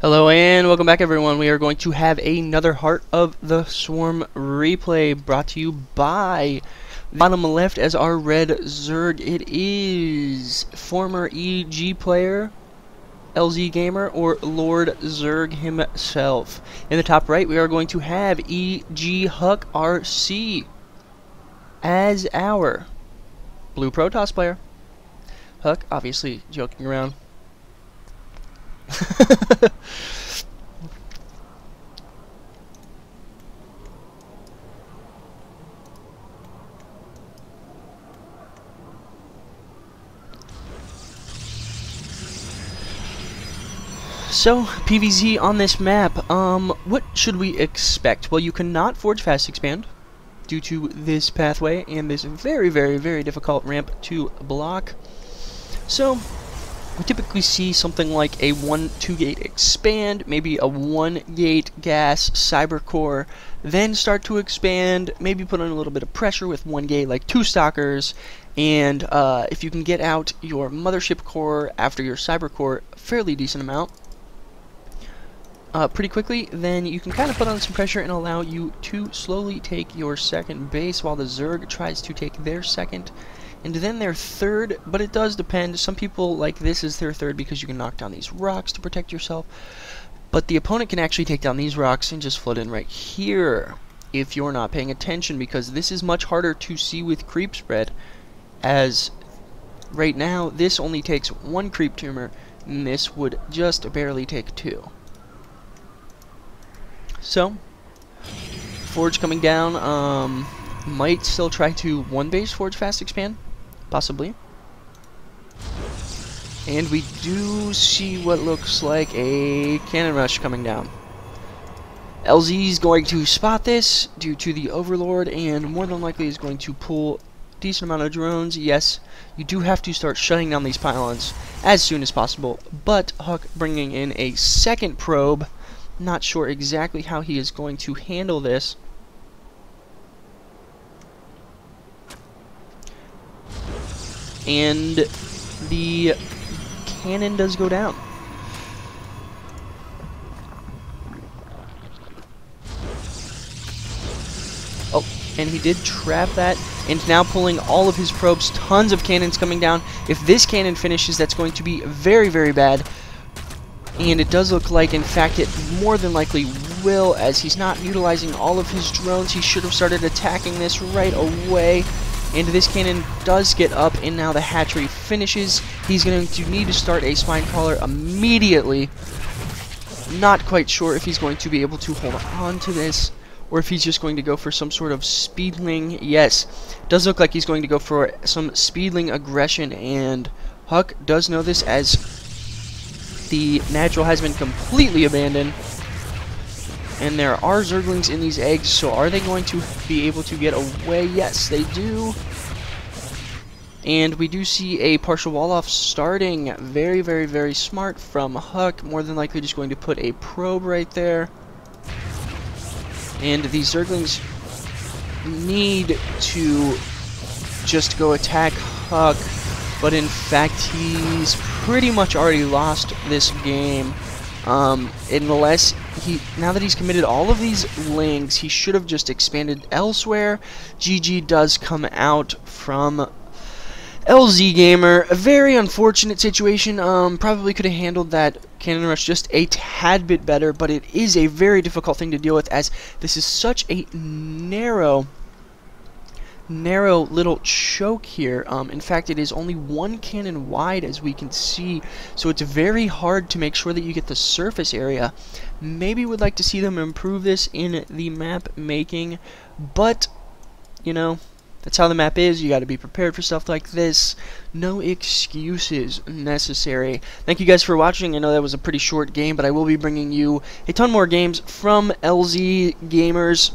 Hello and welcome back, everyone. We are going to have another Heart of the Swarm replay brought to you by bottom left as our red Zerg. It is former EG player, LZ Gamer, or Lord Zerg himself. In the top right, we are going to have EGHukRC as our blue Protoss player. Huck, obviously joking around. So, PvZ on this map, what should we expect? Well, you cannot forge fast expand due to this pathway and this very difficult ramp to block. So, we typically see something like a 1-2 gate expand, maybe a 1 gate gas cyber core, then start to expand, maybe put on a little bit of pressure with 1 gate like 2 stalkers, and if you can get out your mothership core after your cyber core, a fairly decent amount, pretty quickly, then you can kind of put on some pressure and allow you to slowly take your second base while the Zerg tries to take their second and then their third, but it does depend. Some people like this as their third because you can knock down these rocks to protect yourself, but the opponent can actually take down these rocks and just flood in right here if you're not paying attention, because this is much harder to see with creep spread, as right now this only takes 1 creep tumor and this would just barely take 2. So, Forge coming down, might still try to 1 base Forge fast expand, possibly. And we do see what looks like a cannon rush coming down. LZ is going to spot this due to the Overlord, and more than likely is going to pull a decent amount of drones. Yes, you do have to start shutting down these pylons as soon as possible, but Huck bringing in a second probe. Not sure exactly how he is going to handle this. And the cannon does go down. Oh, and he did trap that, and now pulling all of his probes, tons of cannons coming down. If this cannon finishes, that's going to be very bad. And it does look like, in fact, it more than likely will, as he's not utilizing all of his drones. He should have started attacking this right away. And this cannon does get up, and now the hatchery finishes. He's going to need to start a spine crawler immediately. Not quite sure if he's going to be able to hold on to this, or if he's just going to go for some sort of speedling. Yes, does look like he's going to go for some speedling aggression, and Huck does know this, as the natural has been completely abandoned, and there are Zerglings in these eggs, so are they going to be able to get away? Yes, they do. And we do see a partial wall-off starting. Very smart from Huck. More than likely just going to put a probe right there. And these Zerglings need to just go attack Huck, but in fact he's pretty much already lost this game, unless now that he's committed all of these lings, he should have just expanded elsewhere. GG does come out from LZ Gamer. A very unfortunate situation. Probably could have handled that cannon rush just a tad bit better, but it is a very difficult thing to deal with, as this is such a narrow little choke here. In fact, it is only 1 cannon wide, as we can see, so it's very hard to make sure that you get the surface area. Maybe would like to see them improve this in the map making, but you know, that's how the map is. You got to be prepared for stuff like this. No excuses necessary. Thank you guys for watching. I know that was a pretty short game, but I will be bringing you a ton more games from LZ Gamers.